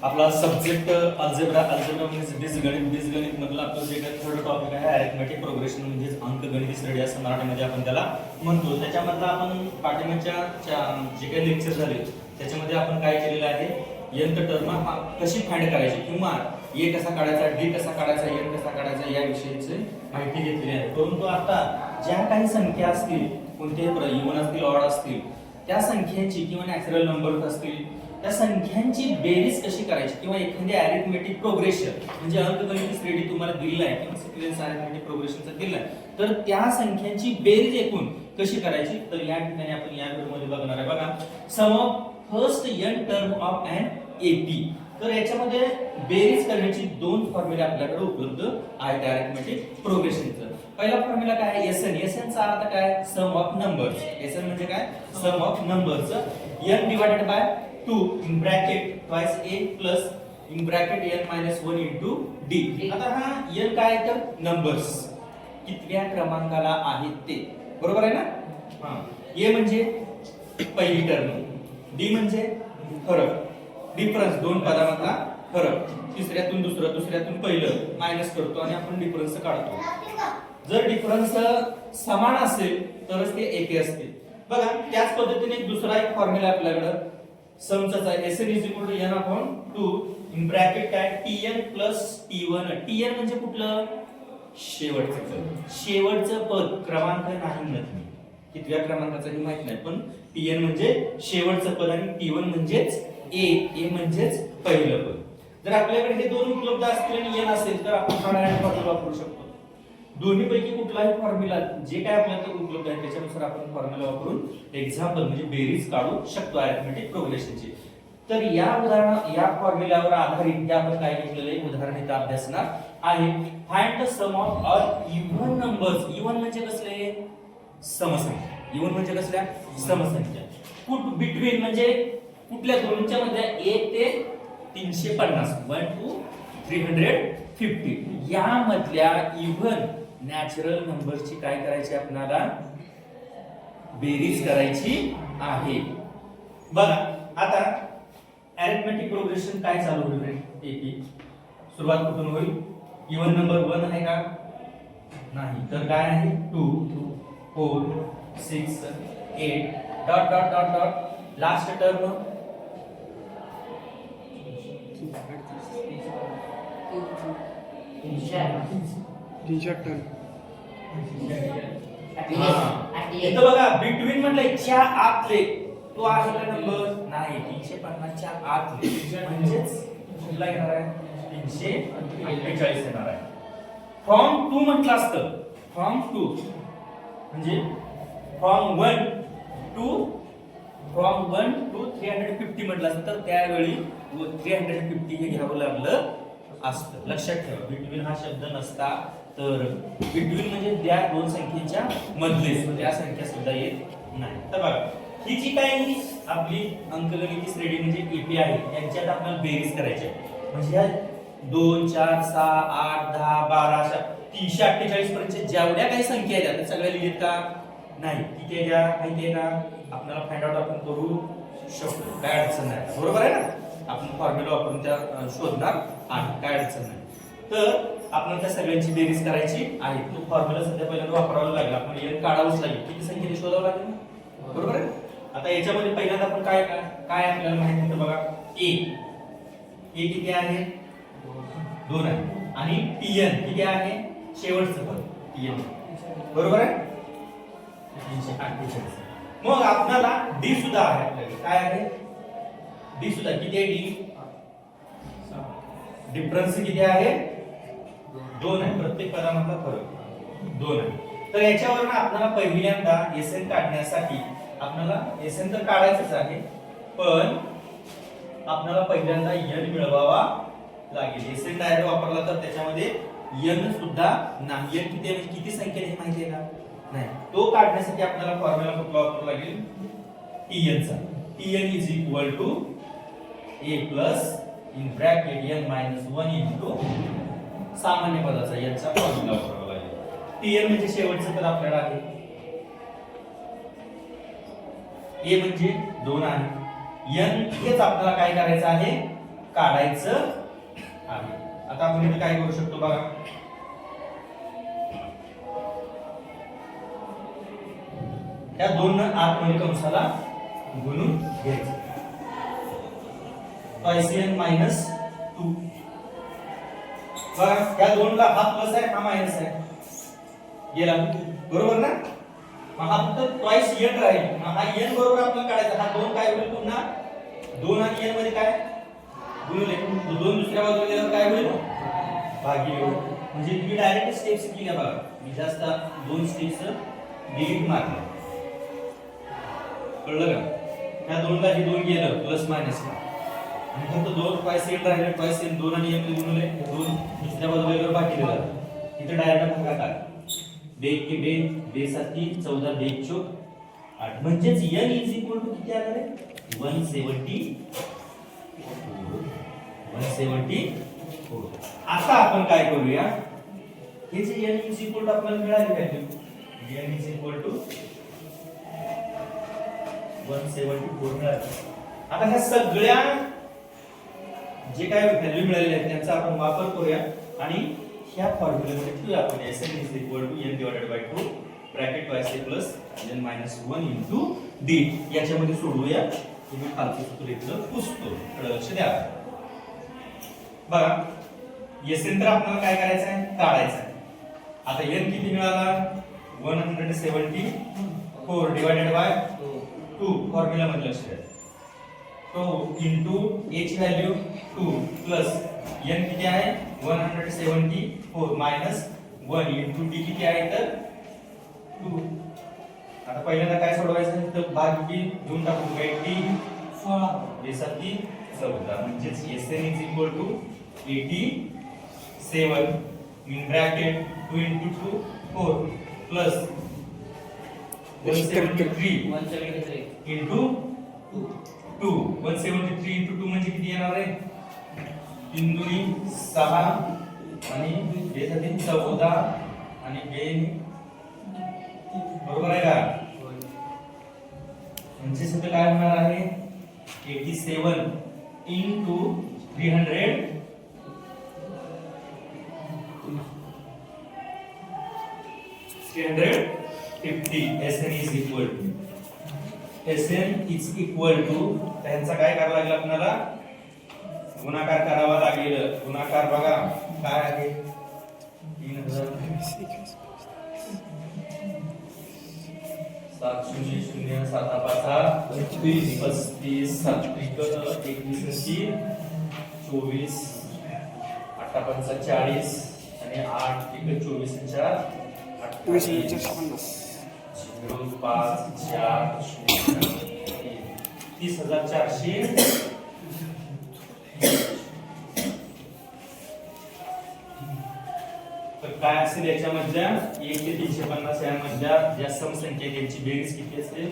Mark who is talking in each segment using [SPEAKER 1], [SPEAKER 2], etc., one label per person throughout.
[SPEAKER 1] आपला subject algebra म्हणजे बीजगणित मधला आपलं जे काही थर्ड टॉपिक आहे अरिथमेटिक प्रोग्रेशन म्हणजे अंकगणित स्टडी असं मराठीमध्ये आपण त्याला म्हणतो. त्याच्यामधला आपण पाठीमागच्या जे काही लेक्चर झाले त्याच्यामध्ये आपण काय केलेलं आहे, nth टर्म कशी फाइंड करायची किंवा ए कसा काढायचा, डी कसा काढायचा, एन कसा काढायचा या विषयीची माहिती घेतलेली आहे. परंतु आता ज्या काही संख्या असतील, कोणतेही इव्हन असतील ऑड असतील, त्या संख्यांची किंवा नॅचरल नंबर्स असतील त्या संख्यांची बेरीज कशी करायची किंवा एखादी अरिथमेटिक प्रोग्रेशन म्हणजे अंकगणित स्टडी तुम्हाला दिलेला आहे किंवा सिक्वेन्स अरिथमेटिक प्रोग्रेशनचा दिलेला आहे, तर त्या संख्यांची बेरीज एकूण कशी करायची तर या ठिकाणी आपण या व्हिडिओमध्ये बघणार आहे. बघा, sum of first n term of n AP. तर याच्यामध्ये बेरीज करण्याची दोन फॉर्म्युले आपल्याकडे उपलब्ध आहेत अरिथमेटिक प्रोग्रेशनचं. पहिला फॉर्म्युला काय आहे, एसएन. एसएनचा अर्थ काय, सम ऑफ नंबर्स. एसएन म्हणजे काय, sum of numbers. n divided by 2 in bracket twice a plus in bracket n minus 1 into d. आता हा n काय तर नंबर्स, कितव्या क्रमांकाला आहेत ते, बरोबर आहे ना. हा, a म्हणजे पहिली टर्म, d म्हणजे फरक, डिफरन्स, दोन पदांमधला फरक, तिसऱ्यातून दुसरं, दुसऱ्यातून पहिलं मायनस करतो आणि आपण डिफरन्स काढतो. जर डिफरन्स समान असेल तरच ते एके असतील. बघा, त्याच पद्धतीने दुसरा एक फॉर्म्युला आपल्याकडे समचाच आहे, Sn = n/2 इन ब्रॅकेट काय tn प्लस t1. tn म्हणजे कुठलं, शेवटचं पद. शेवटचं पद क्रमांक नाही म्हणत मी, कितव्या क्रमांकाचं माहित नाही, पण tn म्हणजे शेवटचं पद आणि t1 म्हणजेच a म्हणजेच पहिलं पद. जर आपल्याकडे हे दोन उपलब्ध असतील आणि n असेल तर आपण फॉर्म्युला वापरू शकतो. दोन्ही पैकी कुठलाही फॉर्म्युला जे काय आपल्याला उपलब्ध आहे त्याच्यानुसार आपण फॉर्म्युला वापरून एक्झाम्पल म्हणजे बेरीज काढू शकतो अरिथमेटिक प्रोग्रेशनची. तर या फॉर्म्युल्यावर आधारित हे आपण काय घेतलेले उदाहरण इथे अभ्यासणार आहे. Find the sum of all even numbers. Even म्हणजे कसले, समसंख्या. इव्हन म्हणजे कसल्या, समसंख्या. बिटवीन म्हणजे कुठल्या दोनच्या मध्ये 1 ते 350, 1 to 350 या मधल्या इव्हन नॅचरल नंबरची काय करायची, आपल्याला बेरीज करायची आहे. बघा, आता अरिथमेटिक प्रोग्रेशन काय चालू होईल, एपी सुरुवात कुठून होईल, इव्हन नंबर 1 आहे का, नाही, तर काय आहे 2 4 6 8 dot dot dot dot last term
[SPEAKER 2] 300 टन.
[SPEAKER 1] इथं बघा, बिटवीन म्हटलं च्या आतले, तो आहे का नंबर, नाही, 350 च्या आतले म्हणजेच कुठला येणार आहे, 348 येणार आहे. फ्रॉम 2 म्हटलं असतं, फ्रॉम 2 म्हणजे फ्रॉम 1 टू 350 म्हटलं असतं तर त्यावेळी 350 हे घ्यावं लागलं असतं. लक्षात ठेवा, बिटवीन हा शब्द नसता तर बिटवीन म्हणजे त्या दोन संख्येच्या मधले, त्या संख्या सुद्धा येत नाही. तर बघा, ही जी काही आपली अंकगणित श्रेणी म्हणजे एपी आहे यांच्यात आपल्याला बेरीज करायची आहे. म्हणजे या 2 4 6 8 10 12 अशा 348 पर्यंत जेवढ्या काही संख्या आहेत त्या सगळ्या लिहित का नाही, किती आहे त्या माहिती आहे का, आपल्याला फाइंड आउट आपण करू शकतो, काय अडचण नाही, बरोबर आहे ना. आपण फॉर्म्युला वापरून त्या शोधणार आहे, काय अडचण नाही. तर आपण त्या सगळ्यांची बेरीज करायची आहे. तो फॉर्म्युला सध्या पहिल्यांदा वापरावा लागेल, आपण n काढावंच लागेल, किती संख्येने शोधावं लागेल, बरोबर आहे. आता याच्यामध्ये पहिल्यांदा आपण काय काय आपल्याला माहिती आहे बघा, a किती आहे, 2 आहे, आणि tn किती आहे, शेवटचं पद tn, बरोबर आहे 348. मग आपल्याला d सुद्धा आहे, आपल्याकडे काय आहे, d सुद्धा किती आहे, d डिफरन्स किती आहे, 2 आहे, प्रत्येक पदामधला फरक 2 आहे. तर याच्यावरून आपल्याला पहिल्यांदा एसएन काढण्यासाठी आपल्याला एसएन तर काढायचंच आहे, पण आपल्याला पहिल्यांदा n मिळवावा लागेल. एसएन डायरेक्ट वापरला तर त्याच्यामध्ये n सुद्धा नाही, n किती आहे, किती संख्या आहे माहिती आहे का, नाही. तो काढण्यासाठी आपल्याला फॉर्म्युला कुठला वापरावा लागेल, tn चा. tn a plus in bracket n minus 1 into सामान्य पदाचा याचा फॉर्म्युला वापरावा लागेल. tn म्हणजे शेवटचं पद आपल्याला आहे, a म्हणजे 2 आहे, n हेच आपल्याला काय करायचं आहे, काढायचं आहे. आता आपण इथे काय करू शकतो बघा, या दोन आतमध्ये कंसाला गुणून घ्यायचं. n मायनस 2 बघा, या दोनला हा प्लस आहे, हा मायनस आहे, गेला बरोबर ना. मग हा फक्त ट्वाइस n राहील. मग हा n बरोबर आपल्याला काढायचा. हा दोन काय होईल पुन्हा, 2 आणि n मध्ये काय गुणिले, दोन दुसऱ्या बाजूला गेल्यावर काय होईल, भागिले होईल. म्हणजे तुम्ही डायरेक्ट स्टेप्स केल्या बघा, मी जास्त दोन स्टेप्स डिलीट मारले, कळलं का. त्या दोनला हे दोन गेलं प्लस मायनस आणि फक्त दोन ट्वाइस n राहिले. ट्वाइस n 2 आणि n मध्ये गुणिले, दोन दुसऱ्या बाजूला गेल्यावर भागिले झालं. इथे डायरेक्ट भागाकार, बेग के बेग, बे साती 14, बेग चौक 8. म्हणजेच n इज इक्वल टू किती आलं रे, 174. आता आपण काय करूया, हे जे n इज इक्वल टू आपल्याला मिळाली value, n is equal to 174 मिळाली. आता ह्या सगळ्या जे काय व्हॅल्यू मिळालेल्या आहेत त्यांचा आपण वापर करूया आणि ह्या फॉर्म्युलामध्ये ठेवूया आपण. Sn is equal to n divided by 2 bracket y plus n minus 1 into d. याच्यामध्ये सोडवूया. तुम्ही खालचं सूत्र इथलं पुसतो, लक्ष द्या बघा. Sn तर आपल्याला काय करायचं आहे, काढायचं आहे. आता n किती मिळाला, 174 डिवाइडेड बाय 2. फॉर्म्युला मध्ये लक्ष द्या, 2 into a ची व्हॅल्यू 2 प्लस n किती आहे 174 मायनस 1 into d किती आहे तर 2. आता पहिल्यांदा काय सोडवायचं, तर भागी घेऊन टाकू, काय t 16 बेसाती 14. म्हणजेच Sn is equal to 87 in bracket 2 into 2 4 plus 173 into 2. 173 into 2 म्हणजे किती येणार आहे, 3 दुनी 6 आणि बेसाती 14 आणि बे बरोबर आहे का. म्हणजे सध्या काय होणार आहे, 87 into 300 350. Sn is equal to, Sn is equal to त्यांचा काय करावं लागेल आपल्याला, गुणाकार करावा लागेल. गुणाकार बघा काय आहे, 3000 700 7 35 35 7 21 24 8 5 40 आणि 8 24 4
[SPEAKER 2] 24,450.
[SPEAKER 1] 5 4 30,400. तर काय असेल याच्यामधल्या 1 ते 350 यामधल्या ज्या समसंख्या आहेत त्यांची बेरीज किती असेल,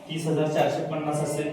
[SPEAKER 1] 30,450 असेल.